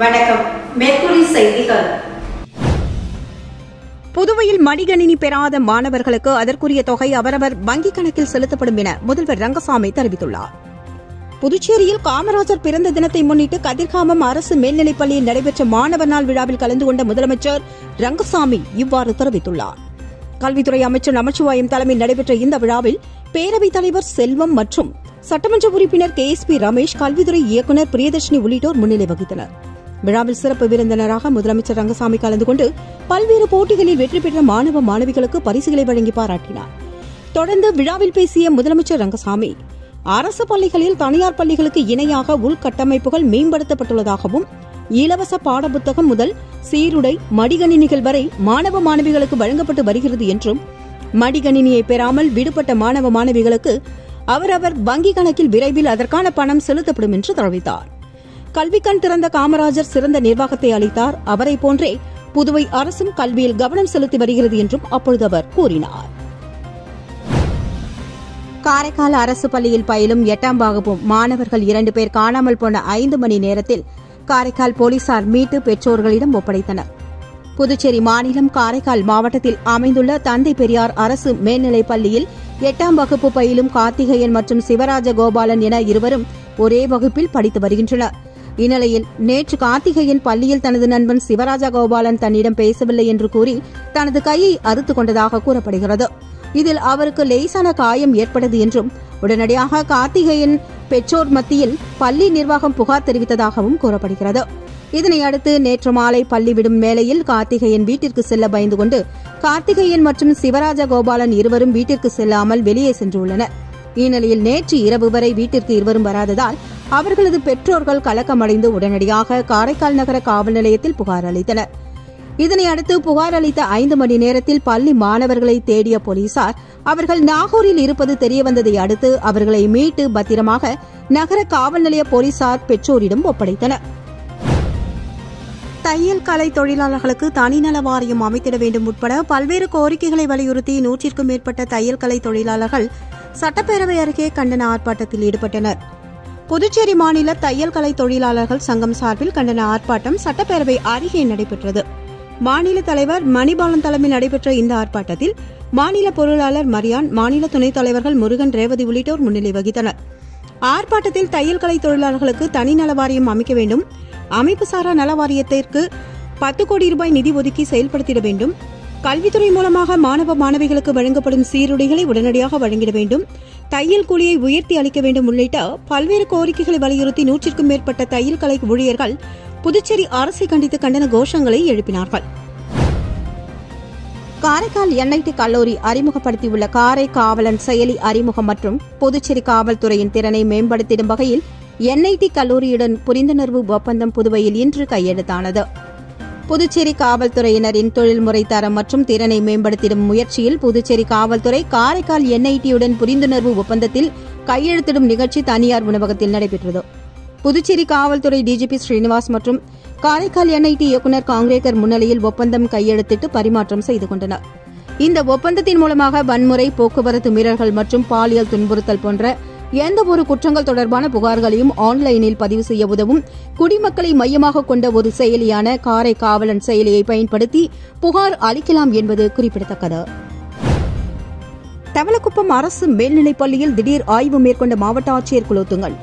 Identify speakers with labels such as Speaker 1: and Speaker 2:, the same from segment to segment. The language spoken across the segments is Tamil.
Speaker 1: வணக்கம். மேற்குறி செய்திகள்.
Speaker 2: புதுவையில் மடிகணினி பெறாத மாணவர்களுக்கு அதற்குரிய தொகை அவரவர் வங்கிக் கணக்கில் செலுத்தப்படும் என முதல்வர் ரங்கசாமி தெரிவித்துள்ளார். புதுச்சேரியில் காமராஜர் பிறந்த தினத்தை முன்னிட்டு கதிர்காமம் அரசு மேல்நிலைப் பள்ளியில் நடைபெற்ற மாணவர் நாள் விழாவில் கலந்து கொண்ட முதலமைச்சர் ரங்கசாமி இவ்வாறு தெரிவித்துள்ளார். கல்வித்துறை அமைச்சர் நமச்சிவாயம் தலைமையில் நடைபெற்ற இந்த விழாவில் பேரவைத் தலைவர் செல்வம் மற்றும் சட்டமன்ற உறுப்பினர் KSP ரமேஷ், கல்வித்துறை இயக்குநர் பிரியதர்ஷினி உள்ளிட்டோர் முன்னிலை வகித்தனர். விழாவில் சிறப்பு விருந்தினராக முதலமைச்சர் ரங்கசாமி கலந்து கொண்டு பல்வேறு போட்டிகளில் வெற்றி பெற்ற மாணவ மாணவிகளுக்கு பரிசுகளை வழங்கி பாராட்டினார். தொடர்ந்து விழாவில் பேசிய முதலமைச்சர் ரங்கசாமி, அரசு பள்ளிகளில் தனியார் பள்ளிகளுக்கு இணையாக உள்கட்டமைப்புகள் மேம்படுத்தப்பட்டுள்ளதாகவும், இலவச பாடப்புத்தகம் முதல் சீருடை, மடிகணினிகள் வரை மாணவ மாணவிகளுக்கு வழங்கப்பட்டு வருகிறது என்றும், மடிகணினியை பெறாமல் விடுபட்ட மாணவ மாணவிகளுக்கு அவரவர் வங்கிக் கணக்கில் விரைவில் அதற்கான பணம் செலுத்தப்படும் என்று தெரிவித்தார். கல்விக்கண் திறந்த காமராஜர் சிறந்த நிர்வாகத்தை அளித்தார். அவரை போன்றே புதுவை அரசும் கல்வியில் கவனம் செலுத்தி வருகிறது என்றும் அப்பொழுது அவர் கூறினார். காரைக்கால் அரசு பள்ளியில் பயிலும் 8ஆம் வகுப்பு மாணவர்கள் 2 பேர் காணாமல் போன 5 மணி நேரத்தில் காரைக்கால் போலீசார் மீட்டு பெற்றோர்களிடம் ஒப்படைத்தனர். புதுச்சேரி மாநிலம் காரைக்கால் மாவட்டத்தில் அமைந்துள்ள தந்தை பெரியார் அரசு மேல்நிலைப் பள்ளியில் 8ஆம் வகுப்பு பயிலும் கார்த்திகேயன் மற்றும் சிவராஜ கோபாலன் என இருவரும் ஒரே வகுப்பில் படித்து வருகின்றனர். இந்நிலையில் நேற்று கார்த்திகேயன் பள்ளியில் தனது நண்பன் சிவராஜ கோபாலன் தன்னிடம் பேசவில்லை என்று கூறி தனது கையை அறுத்துக் கொண்டதாக கூறப்படுகிறது. இதில் அவருக்கு லேசான காயம் ஏற்பட்டது என்றும், உடனடியாக கார்த்திகேயன் பெற்றோர் மத்தியில் பள்ளி நிர்வாகம் புகார் தெரிவித்ததாகவும் கூறப்படுகிறது. இதனையடுத்து நேற்று மாலை பள்ளி விடும் வேளையில் கார்த்திகேயன் வீட்டிற்கு செல்ல பயந்து கொண்டு கார்த்திகேயன் மற்றும் சிவராஜ கோபாலன் இருவரும் வீட்டிற்கு செல்லாமல் வெளியே சென்றுள்ளனர். இந்நிலையில் நேற்று இரவு வரை வீட்டிற்கு இருவரும் வராததால் அவர்களது பெற்றோர்கள் கலக்கமடைந்து உடனடியாக காரைக்கால் நகர காவல் நிலையத்தில் புகார் அளித்தனர். இதனையடுத்து புகார் அளித்த 5 மணி நேரத்தில் பள்ளி மாணவர்களை தேடிய போலீசார் அவர்கள் நாகூரில் இருப்பது தெரியவந்ததை அடுத்து அவர்களை மீட்டு பத்திரமாக நகர காவல் நிலைய போலீசார் பெற்றோரிடம் ஒப்படைத்தனர். தையல் கலை தொழிலாளர்களுக்கு தனிநல வாரியம் அமைத்திட வேண்டும் உட்பட பல்வேறு கோரிக்கைகளை வலியுறுத்தி 100க்கும் மேற்பட்ட தையல் கலை தொழிலாளர்கள் சட்டப்பேரவை அருகே கண்டன ஆர்ப்பாட்டத்தில் ஈடுபட்டனர். புதுச்சேரி மாநில தையல் கலை தொழிலாளர்கள் சங்கம் சார்பில் கண்டன ஆர்ப்பாட்டம் சட்டப்பேரவை அருகே நடைபெற்றது. மாநில தலைவர் மணிபாலன் தலைமையில் நடைபெற்ற இந்த ஆர்ப்பாட்டத்தில் மாநில பொருளாளர் மரியான், மாநில துணைத் தலைவர்கள் முருகன், ரேவதி உள்ளிட்டோர் முன்னிலை வகித்தனர். ஆர்ப்பாட்டத்தில் தையல் கலை தொழிலாளர்களுக்கு தனிநல வாரியம் அமைக்க வேண்டும், அமைப்புசாரா நல வாரியத்திற்கு 10 கோடி ரூபாய் நிதி ஒதுக்கி செயல்படுத்திட வேண்டும், கல்வித்துறை மூலமாக மாணவ மாணவிகளுக்கு வழங்கப்படும் சீருடைகளை உடனடியாக வழங்கிட வேண்டும், தையல் கூலியை உயர்த்தி அளிக்க வேண்டும் உள்ளிட்ட பல்வேறு கோரிக்கைகளை வலியுறுத்தி 100க்கும் மேற்பட்ட தையல் கலை ஊழியர்கள் புதுச்சேரி அரசை கண்டித்து கண்டன கோஷங்களை எழுப்பினார்கள். காரைக்கால் NIT கல்லூரி அறிமுகப்படுத்தியுள்ள காரை காவலன் செயலி அறிமுகம் மற்றும் புதுச்சேரி காவல்துறையின் திறனை மேம்படுத்திடும் வகையில் NIT கல்லூரியுடன் புரிந்துணர்வு ஒப்பந்தம் புதுவையில் இன்று கையெழுத்தானது. புதுச்சேரி காவல்துறையினரின் தொழில்முறை தரம் மற்றும் திறனை மேம்படுத்திடும் முயற்சியில் புதுச்சேரி காவல்துறை காரைக்கால் NITயுடன் புரிந்துணர்வு ஒப்பந்தத்தில் கையெழுத்திடும் நிகழ்ச்சி தனியார் உணவகத்தில் நடைபெற்றது. புதுச்சேரி காவல்துறை DGP ஸ்ரீனிவாஸ் மற்றும் காரைக்கால் NIT இயக்குநர் காங்கிரேக்கர் முன்னிலையில் ஒப்பந்தம் கையெழுத்திட்டு பரிமாற்றம் செய்து கொண்டனர். இந்த ஒப்பந்தத்தின் மூலமாக வன்முறை, போக்குவரத்து மீறல்கள் மற்றும் பாலியல் துன்புறுத்தல் போன்ற எந்தவொரு குற்றங்கள் தொடர்பான புகார்களையும் ஆன்லைனில் பதிவு செய்ய உதவும் குடிமக்களை மையமாக கொண்ட ஒரு செயலியான காரை காவலன் செயலியை பயன்படுத்தி புகார் அளிக்கலாம் என்பது குறிப்பிடத்தக்கது. தவளக்குப்பம் அரசு மேல்நிலைப் பள்ளியில் திடீர் ஆய்வு மேற்கொண்ட மாவட்ட ஆட்சியர் குலோத்துங்கன்,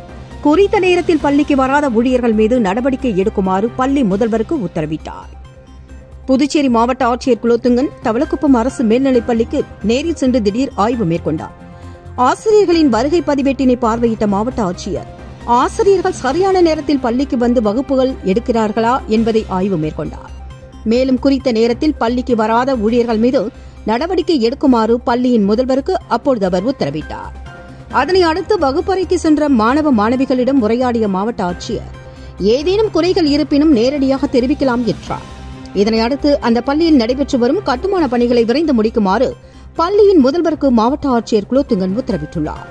Speaker 2: குறித்த நேரத்தில் பள்ளிக்கு வராத ஊழியர்கள் மீது நடவடிக்கை எடுக்குமாறு பள்ளி முதல்வருக்கு உத்தரவிட்டார். புதுச்சேரி மாவட்ட ஆட்சியர் குலோத்துங்கன் தவளக்குப்பம் அரசு மேல்நிலைப் பள்ளிக்கு நேரில் சென்று திடீர் ஆய்வு மேற்கொண்டார். ஆசிரியர்களின் வருகை பதிவேட்டினை பார்வையிட்ட மாவட்ட ஆட்சியர், ஆசிரியர்கள் சரியான நேரத்தில் பள்ளிக்கு வந்து வகுப்புகள் எடுக்கிறார்களா என்பதை ஆய்வு மேற்கொண்டார். மேலும் குறித்த நேரத்தில் பள்ளிக்கு வராத ஊழியர்கள் மீது நடவடிக்கை எடுக்குமாறு பள்ளியின் முதல்வருக்கு அப்பொழுது அவர் உத்தரவிட்டார். அதனை அடுத்து வகுப்பறைக்கு சென்ற மாணவ மாணவிகளிடம் உரையாடிய மாவட்ட ஆட்சியர், ஏதேனும் குறைகள் இருப்பினும் நேரடியாக தெரிவிக்கலாம் என்றார். இதனையடுத்து அந்த பள்ளியில் நடைபெற்று வரும் கட்டுமான பணிகளை விரைந்து முடிக்குமாறு பள்ளியின் முதல்வருக்கு மாவட்ட ஆட்சியர் குலோத்துங்கன் உத்தரவிட்டுள்ளார்.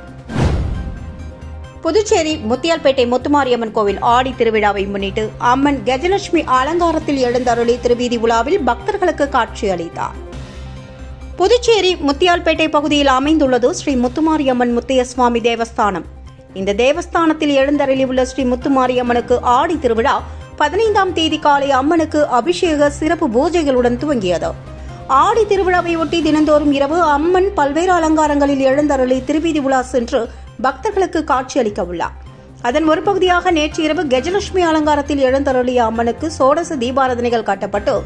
Speaker 2: புதுச்சேரி முத்தியால்பேட்டை முத்துமாரியம்மன் கோவில் ஆடி திருவிழாவை முன்னிட்டு அம்மன் கஜலட்சுமி அலங்காரத்தில் எழுந்தருளி திருவீதி உலாவில் பக்தர்களுக்கு காட்சி அளித்தார். புதுச்சேரி முத்தியால்பேட்டை பகுதியில் அமைந்துள்ளது ஸ்ரீ முத்துமாரியம்மன் முத்தைய சுவாமி தேவஸ்தானம். இந்த தேவஸ்தானத்தில் எழுந்தருளியுள்ள ஸ்ரீ முத்துமாரியம்மனுக்கு ஆடி திருவிழா 15ஆம் தேதி காலை அம்மனுக்கு அபிஷேக சிறப்பு பூஜைகளுடன் துவங்கியது. ஆடி திருவிழாவை ஒட்டி தினந்தோறும் இரவு அம்மன் பல்வேறு அலங்காரங்களில் எழுந்தருளி திருவீதி உலா சென்று பக்தர்களுக்கு காட்சியளிக்க உள்ளார். அதன் ஒரு பகுதியாக நேற்று இரவு கஜலட்சுமி அலங்காரத்தில் எழுந்தருளிய அம்மனுக்கு சோடச தீபாராதனைகள் காட்டப்பட்டு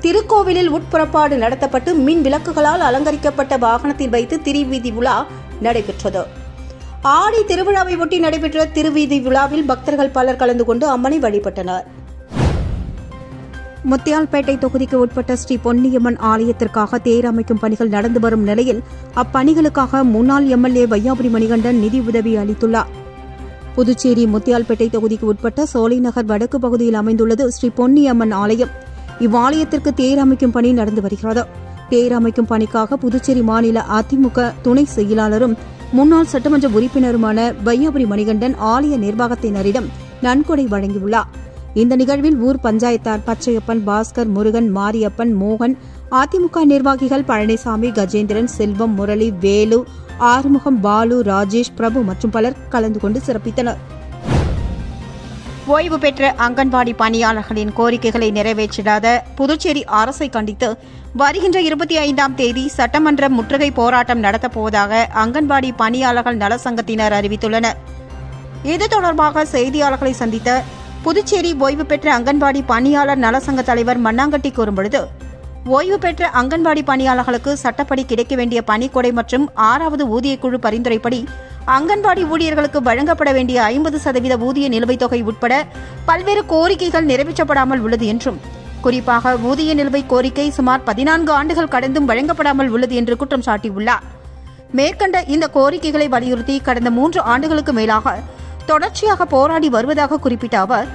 Speaker 2: திருக்கோவிலில் உட்புறப்பாடு நடத்தப்பட்டு மின் விளக்குகளால் அலங்கரிக்கப்பட்ட வாகனத்தில் வைத்து திருவீதி உலா நடைபெற்றது. ஆடி திருவிழாவை ஒட்டி நடைபெற்ற திருவீதி விழாவில் பக்தர்கள் பலர் கலந்து கொண்டு அம்மனை வழிபட்டனர். முத்தியால்பேட்டை தொகுதிக்கு உட்பட்ட ஸ்ரீ பொன்னியம்மன் ஆலயத்திற்காக தேர் அமைக்கும் பணிகள் நடந்து வரும் நிலையில் அப்பணிகளுக்காக முன்னாள் எம்எல்ஏ வையாபுரி மணிகண்டன் நிதி உதவி அளித்துள்ளார். புதுச்சேரி முத்தியால்பேட்டை தொகுதிக்கு உட்பட்ட சோலைநகர் வடக்கு பகுதியில் அமைந்துள்ளது ஸ்ரீ பொன்னியம்மன் ஆலயம். இவ்வாலயத்திற்கு தேர் அமைக்கும் பணி நடந்து வருகிறது. தேர் அமைக்கும் பணிக்காக புதுச்சேரி மாநில அதிமுக துணை செயலாளரும் முன்னாள் சட்டமன்ற உறுப்பினருமான வையாபுரி மணிகண்டன் ஆலய நிர்வாகத்தினரிடம் நன்கொடை வழங்கியுள்ளார். இந்த நிகழ்வில் ஊர் பஞ்சாயத்தார் பச்சையப்பன், பாஸ்கர், முருகன், மாரியப்பன், மோகன், அதிமுக நிர்வாகிகள் பழனிசாமி, கஜேந்திரன், செல்வம், முரளி, வேலு, ஆறுமுகம், பாலு, ராஜேஷ், பிரபு மற்றும் பலர் கலந்து கொண்டு சிறப்பித்தனர். ஓய்வு பெற்ற அங்கன்வாடி பணியாளர்களின் கோரிக்கைகளை நிறைவேற்றாத புதுச்சேரி அரசை கண்டித்து வருகின்ற 25ஆம் தேதி சட்டமன்ற முற்றுகை போராட்டம் நடத்தப்போவதாக அங்கன்வாடி பணியாளர்கள் நலசங்கத்தினர் அறிவித்துள்ளனர். இது தொடர்பாக செய்தியாளர்களை சந்தித்த புதுச்சேரி ஓய்வு பெற்ற அங்கன்வாடி பணியாளர் நலசங்க தலைவர் மண்ணாங்கட்டி கூறும்பொழுது, ஓய்வு பெற்ற அங்கன்வாடி பணியாளர்களுக்கு சட்டப்படி கிடைக்க வேண்டிய பணிக்கொடை மற்றும் 6வது ஊதியக்குழு பரிந்துரைப்படி அங்கன்வாடி ஊழியர்களுக்கு வழங்கப்பட வேண்டிய 50% ஊதிய நிலுவைத் தொகை உட்பட பல்வேறு கோரிக்கைகள் நிறைவேற்றப்படாமல் உள்ளது என்றும், குறிப்பாக ஊதிய நிலுவை கோரிக்கை சுமார் 14 ஆண்டுகள் கடந்தும் வழங்கப்படாமல் உள்ளது என்று குற்றம் சாட்டியுள்ளார். மேற்கண்ட இந்த கோரிக்கைகளை வலியுறுத்தி கடந்த 3 ஆண்டுகளுக்கு மேலாக தொடர்ச்சியாக போராடி வருவதாக குறிப்பிட்ட அவர்,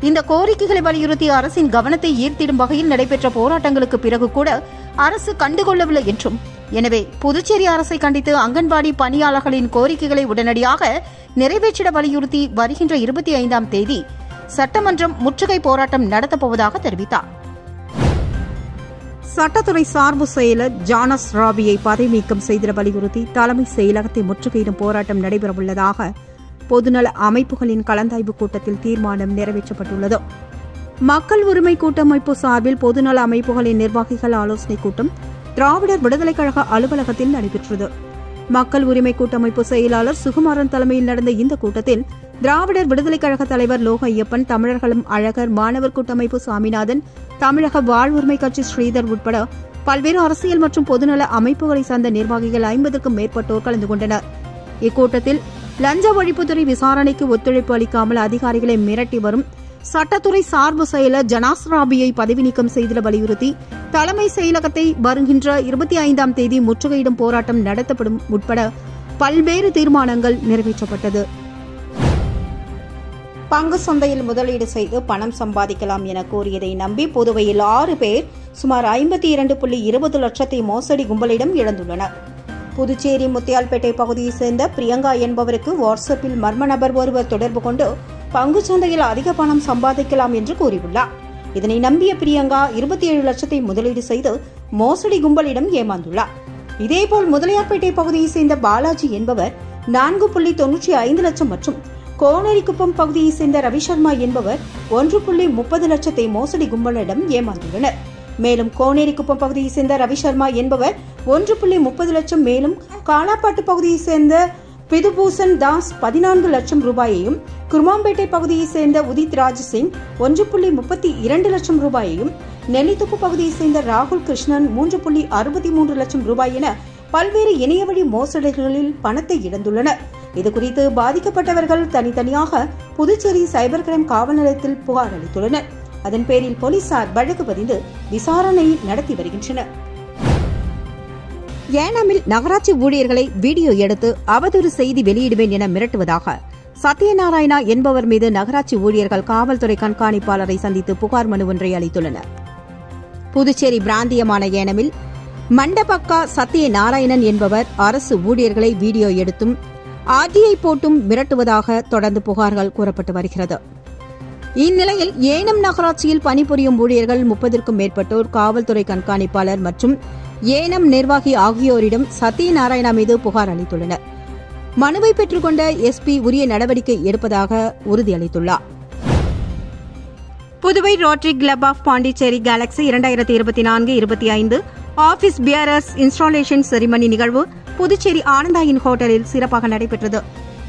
Speaker 2: இந்த கோரிக்கைகளை வலியுறுத்தி அரசின் கவனத்தை ஈர்த்திடும் வகையில் நடைபெற்ற போராட்டங்களுக்கு பிறகு கூட அரசு கண்டுகொள்ளவில்லை என்றும், எனவே புதுச்சேரி அரசை கண்டித்து அங்கன்வாடி பணியாளர்களின் கோரிக்கைகளை உடனடியாக நிறைவேற்றிட வலியுறுத்தி வருகின்ற 25ஆம் தேதி சட்டமன்றம் முற்றுகை போராட்டம் நடத்தப்போவதாக தெரிவித்தார். சட்டத்துறை சார்பு செயலர் ஜானஸ் ராபியை பதவி நீக்கம் செய்திட வலியுறுத்தி தலைமை செயலகத்தை முற்றுகையிடும் போராட்டம் நடைபெறவுள்ளதாக பொதுநல அமைப்புகளின் கலந்தாய்வு கூட்டத்தில் தீர்மானம் நிறைவேற்றப்பட்டுள்ளது. மக்கள் உரிமை கூட்டமைப்பு சார்பில் பொதுநல அமைப்புகளின் நிர்வாகிகள் ஆலோசனைக் கூட்டம் திராவிடர் விடுதலைக் கழக அலுவலகத்தில் நடைபெற்றது. மக்கள் உரிமை கூட்டமைப்பு செயலாளர் சுகுமாரன் தலைமையில் நடந்த இந்த கூட்டத்தில் திராவிடர் விடுதலைக் கழக தலைவர் லோக ஐயப்பன், தமிழர்களும் அழகர், மாணவர் கூட்டமைப்பு சாமிநாதன், தமிழக வாழ்வுரிமை கட்சி ஸ்ரீதர் உட்பட பல்வேறு அரசியல் மற்றும் பொதுநல அமைப்புகளை சார்ந்த நிர்வாகிகள் 50க்கும் மேற்பட்டோர் கலந்து கொண்டனர். இக்கூட்டத்தில் லஞ்ச ஒழிப்புத்துறை விசாரணைக்கு ஒத்துழைப்பு அளிக்காமல் அதிகாரிகளை மிரட்டி வரும் சட்டத்துறை சார்பு செயலர் ஜனாஸ் ராபியை பதவி நீக்கம் செய்திட வலியுறுத்தி தலைமை செயலகத்தை வருகின்ற 25ஆம் தேதி முற்றுகையிடும் போராட்டம் நடத்தப்படும் உட்பட பல்வேறு தீர்மானங்கள் நிறைவேற்றப்பட்டது. பங்கு சந்தையில் முதலீடு செய்து பணம் சம்பாதிக்கலாம் என கூறியதை நம்பி புதுவையில் 6 பேர் சுமார் 52.20 லட்சத்தை மோசடி கும்பலிடம் இழந்துள்ளனர். புதுச்சேரி முத்தியால்பேட்டை பகுதியைச் சேர்ந்த பிரியங்கா என்பவருக்கு வாட்ஸ்அப்பில் மர்ம நபர் ஒருவர் தொடர்பு கொண்டு பங்குச்சந்தையில் அதிக பணம் சம்பாதிக்கலாம் என்று கூறியுள்ளார். இதனை நம்பிய பிரியங்கா 27 லட்சத்தை முதலீடு செய்து மோசடி கும்பலிடம் ஏமாந்துள்ளார். இதேபோல் முதலியார்பேட்டை பகுதியைச் சேர்ந்த பாலாஜி என்பவர் 4.95 லட்சம் மற்றும் கோனேரிக்குப்பம் பகுதியைச் சேர்ந்த ரவிசர்மா என்பவர் 1.30 லட்சத்தை மோசடி கும்பலிடம் ஏமாந்துள்ளனர். மேலும் கோனேரிக்குப்பம் பகுதியைச் சேர்ந்த ரவிசர்மா என்பவர் 1.30 லட்சம், மேலும் காலாப்பாட்டு பகுதியைச் சேர்ந்த பிதுபூசன் தாஸ் 14 லட்சம் ரூபாயையும், குருமாம்பேட்டை பகுதியைச் சேர்ந்த உதித் ராஜ்சிங் 1.32 லட்சம் ரூபாயையும், நெல்லித்தோப்பு பகுதியைச் சேர்ந்த ராகுல் கிருஷ்ணன் 3.63 லட்சம் ரூபாய் என பல்வேறு இணையவழி மோசடிகளில் பணத்தை இழந்துள்ளனர். இதுகுறித்து பாதிக்கப்பட்டவர்கள் தனித்தனியாக புதுச்சேரி சைபர் கிரைம் காவல் நிலையத்தில் புகார் அளித்துள்ளனர். அதன் பேரில் போலீசார் வழக்கு பதிந்து விசாரணை நடத்தி வருகின்றனர். ஏனாமில் நகராட்சி ஊழியர்களை வீடியோ எடுத்து அவதூறு செய்தி வெளியிடுவேன் என மிரட்டுவதாக சத்யநாராயணா என்பவர் மீது நகராட்சி ஊழியர்கள் காவல்துறை கண்காணிப்பாளரை சந்தித்து புகார் மனு ஒன்றை அளித்துள்ளனர். புதுச்சேரி பிராந்தியமான ஏனாமில் மண்டபக்கா சத்யநாராயணன் என்பவர் அரசு ஊழியர்களை வீடியோ எடுத்தும் ஆர்டிஐ போட்டும் மிரட்டுவதாக தொடர்ந்து புகார்கள் கூறப்பட்டு வருகிறது. இந்நிலையில் ஏனம் நகராட்சியில் பணிபுரியும் ஊழியர்கள் 30க்கும் மேற்பட்டோர் காவல்துறை கண்காணிப்பாளர் மற்றும் ஏனம் நிர்வாகி ஆகியோரிடம் சத்யநாராயணா மீது புகார் அளித்துள்ளனர். மனுவை பெற்றுக்கொண்ட எஸ்பி உரிய நடவடிக்கை எடுப்பதாக உறுதியளித்துள்ளார். Puduvai rotary club of Pondicherry galaxy 2024-25 office bearers installation ceremony நிகழ்வு புதுச்சேரி ஆனந்தாயின் ஹோட்டலில் சிறப்பாக நடைபெற்றது.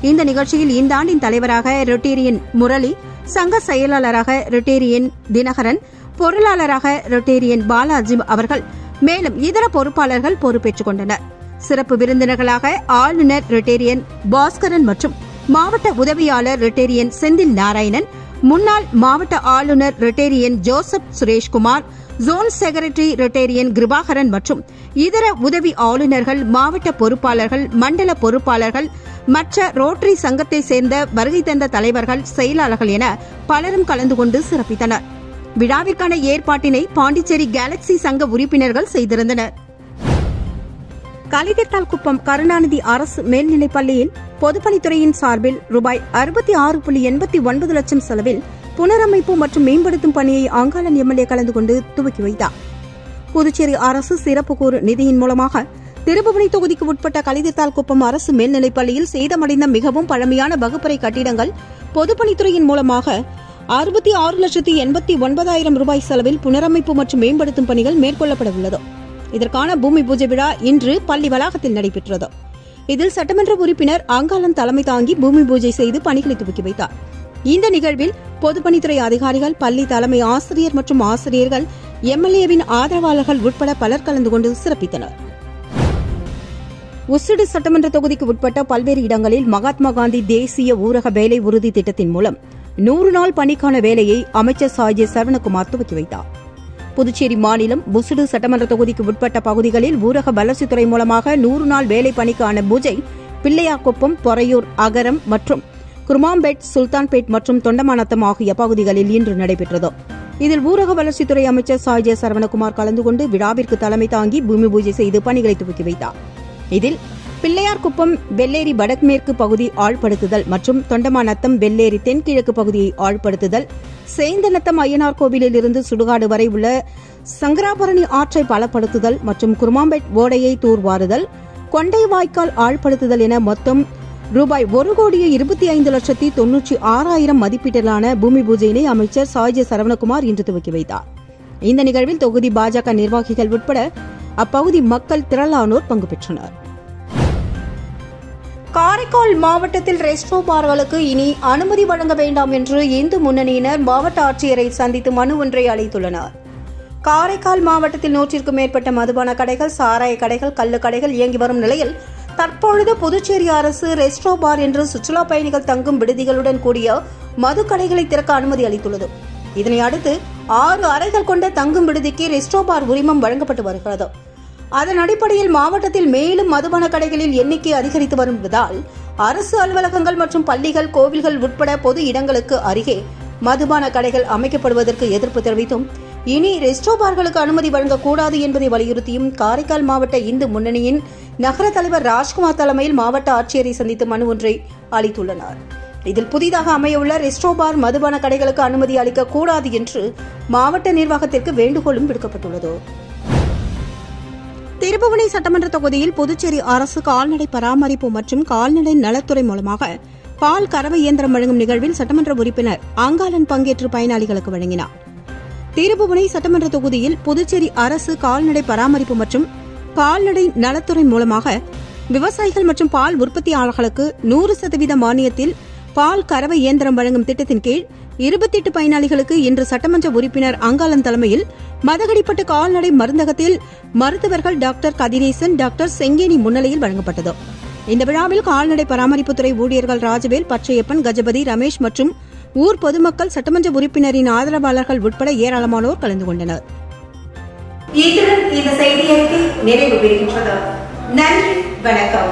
Speaker 2: இந்த நிகழ்ச்சியில் இந்த ஆண்டின் தலைவராக ரொட்டேரியன் முரளி, சங்க செயலாளராக ரொட்டேரியன் தினகரன், பொருளாளராக ரொட்டேரியன் பாலாஜி அவர்கள், மேலும் இதர பொறுப்பாளர்கள் பொறுப்பேற்றுக் கொண்டனர். சிறப்பு விருந்தினர்களாக ஆளுநர் ரொட்டேரியன் பாஸ்கரன் மற்றும் மாவட்ட உதவியாளர் ரொட்டேரியன் செந்தில் நாராயணன், முன்னாள் மாவட்ட ஆளுநர் Rotarian Joseph Sureshkumar, zone secretary Rotarian Kirubakaran மற்றும் இதர உதவி ஆளுநர்கள், மாவட்ட பொறுப்பாளர்கள், மண்டல பொறுப்பாளர்கள், மற்ற ரோட்டரி சங்கத்தை சேர்ந்த வருகை தந்த தலைவர்கள், செயலாளர்கள் என பலரும் கலந்து கொண்டு சிறப்பித்தனர். விழாவிற்கான ஏற்பாட்டினை பாண்டிச்சேரி கேலக்ஸி சங்க உறுப்பினர்கள் செய்திருந்தனர். கலிதத்தால்குப்பம் கருணாநிதி அரசு மேல்நிலைப் பள்ளியில் பொதுப்பணித்துறையின் சார்பில் ரூபாய் 66.89 லட்சம் செலவில் புனரமைப்பு மற்றும் மேம்படுத்தும் பணியை அங்காளன் எம்எல்ஏ கலந்து கொண்டு துவக்கி வைத்தார். புதுச்சேரி அரசு சிறப்பு கூறு நிதியின் மூலமாக திருப்புவனை தொகுதிக்கு உட்பட்ட கலிதத்தால்குப்பம் அரசு மேல்நிலைப் பள்ளியில் சேதமடைந்த மிகவும் பழமையான வகுப்பறை கட்டிடங்கள் பொதுப்பணித்துறையின் மூலமாக 66,89,000 ரூபாய் செலவில் புனரமைப்பு மற்றும் மேம்படுத்தும் பணிகள் மேற்கொள்ளப்பட உள்ளது. இதற்கான பூமி பூஜை விழா இன்று பள்ளி வளாகத்தில் நடைபெற்றது. இதில் சட்டமன்ற உறுப்பினர் அங்காளன் தலைமை தாங்கி பூமி பூஜை செய்து பணிகளை துவக்கி வைத்தார். இந்த நிகழ்வில் பொதுப்பணித்துறை அதிகாரிகள், பள்ளி தலைமை ஆசிரியர் மற்றும் ஆசிரியர்கள், எம்எல்ஏவின் ஆதரவாளர்கள் உட்பட பலர் கலந்து கொண்டு சிறப்பித்தனர். உசுடு சட்டமன்ற தொகுதிக்கு உட்பட்ட பல்வேறு இடங்களில் மகாத்மா காந்தி தேசிய ஊரக வேலை உறுதி திட்டத்தின் மூலம் 100 நாள் பணிக்கான வேலையை அமைச்சர் சாய்ஜே சரவணகுமார் துவக்கி வைத்தார். புதுச்சேரி மாநிலம் உசுடு சட்டமன்ற தொகுதிக்கு உட்பட்ட பகுதிகளில் ஊரக வளர்ச்சித்துறை மூலமாக 100 நாள் வேலை பணிக்கான பூஜை பிள்ளையார்குப்பம், பொறையூர், அகரம் மற்றும் குருமாம்பேட், சுல்தான்பேட் மற்றும் தொண்டமாநத்தம் ஆகிய பகுதிகளில் இன்று நடைபெற்றது. இதில் ஊரக வளர்ச்சித்துறை அமைச்சர் சாய்ஜே சரவணகுமார் கலந்து கொண்டு விழாவிற்கு தலைமை தாங்கி பூமி பூஜை செய்து பணிகளை துவக்கி வைத்தார். இதில் பிள்ளையார்குப்பம் வெள்ளேரி வடமேற்கு பகுதி ஆழ்படுத்துதல் மற்றும் தொண்டமாநத்தம் வெள்ளேரி தென்கிழக்கு பகுதியை ஆழ்படுத்துதல், சேந்தநத்தம் ஐயனார் கோவிலில் இருந்து சுடுகாடு வரை உள்ள சங்கராபரணி ஆற்றை பலப்படுத்துதல் மற்றும் குருமாம்பேட் ஓடையை தூர்வாறுதல், கொண்டை வாய்க்கால் ஆழ்படுத்துதல் என மொத்தம் ரூபாய் 1,25,96,000 மதிப்பீட்டிலான பூமி பூஜையினை அமைச்சர் சாய்ஜே சரவணகுமார் இன்று துவக்கி வைத்தார். இந்த நிகழ்வில் தொகுதி பாஜக நிர்வாகிகள் உட்பட அப்பகுதி மக்கள் திரளானோர் பங்கு பெற்றனர். காரைக்கால் மாவட்டத்தில் ரெஸ்டோ பார்களுக்கு இனி அனுமதி வழங்க வேண்டாம் என்று இந்து முன்னணியினர் மாவட்ட ஆட்சியரை சந்தித்து மனு ஒன்றை அளித்துள்ளனர். காரைக்கால் மாவட்டத்தில் 100க்கும் மேற்பட்ட மதுபான கடைகள், சாராய கடைகள், கள்ளு கடைகள் இயங்கி வரும் நிலையில் தற்பொழுது புதுச்சேரி அரசு ரெஸ்டோ பார் என்று சுற்றுலா பயணிகள் தங்கும் விடுதிகளுடன் கூடிய மது கடைகளை திறக்க அனுமதி அளித்துள்ளது. இதனை அடுத்து 6 அறைகள் கொண்ட தங்கும் விடுதிக்கு ரெஸ்டோ பார் உரிமம் வழங்கப்பட்டு வருகிறது. அதன் அடிப்படையில் மாவட்டத்தில் மேலும் மதுபான கடைகளில் எண்ணிக்கை அதிகரித்து வருவதால் அரசு அலுவலகங்கள் மற்றும் பள்ளிகள், கோவில்கள் உட்பட பொது இடங்களுக்கு அருகே மதுபான கடைகள் அமைக்கப்படுவதற்கு எதிர்ப்பு தெரிவித்தும் இனி ரெஸ்டோ பார்களுக்கு அனுமதி வழங்கக்கூடாது என்பதை வலியுறுத்தியும் காரைக்கால் மாவட்ட இந்து முன்னணியின் நகர தலைவர் ராஜ்குமார் தலைமையில் மாவட்ட ஆட்சியரை சந்தித்து மனு ஒன்றை அளித்துள்ளனர். இதில் புதிதாக அமையவுள்ள ரெஸ்டோ பார் மதுபான கடைகளுக்கு அனுமதி அளிக்கக்கூடாது என்று மாவட்ட நிர்வாகத்திற்கு வேண்டுகோளும் விடுக்கப்பட்டுள்ளது. திருப்புவனை சட்டமன்ற தொகுதியில் புதுச்சேரி அரசு கால்நடை பராமரிப்பு மற்றும் கால்நடை நலத்துறை மூலமாக பால் கறவை இயந்திரம் வழங்கும் நிகழ்வில் சட்டமன்ற உறுப்பினர் அங்காளன் பங்கேற்று பயனாளிகளுக்கு வழங்கினார். திருப்புவனை சட்டமன்ற தொகுதியில் புதுச்சேரி அரசு கால்நடை பராமரிப்பு மற்றும் கால்நடை நலத்துறை மூலமாக விவசாயிகள் மற்றும் பால் உற்பத்தியாளர்களுக்கு 100% மானியத்தில் பால் கறவை இயந்திரம் வழங்கும் திட்டத்தின் கீழ் 28 பயனாளிகளுக்கு இன்று சட்டமன்ற உறுப்பினர் அங்காளன் தலைமையில் மதகடிப்பட்டு கால்நடை மருந்தகத்தில் மருத்துவர்கள் டாக்டர் கதிரேசன், டாக்டர் செங்கேனி முன்னிலையில் வழங்கப்பட்டது. இந்த விழாவில் கால்நடை பராமரிப்புத்துறை ஊழியர்கள் ராஜவேல், பச்சையப்பன், கஜபதி, ரமேஷ் மற்றும் ஊர் பொதுமக்கள், சட்டமன்ற உறுப்பினரின் ஆதரவாளர்கள் உட்பட ஏராளமானோர் கலந்து கொண்டனர்.
Speaker 1: இத்துடன் இந்த செய்தியறிக்கை நிறைவு பெறுகின்றது. நன்றி, வணக்கம்.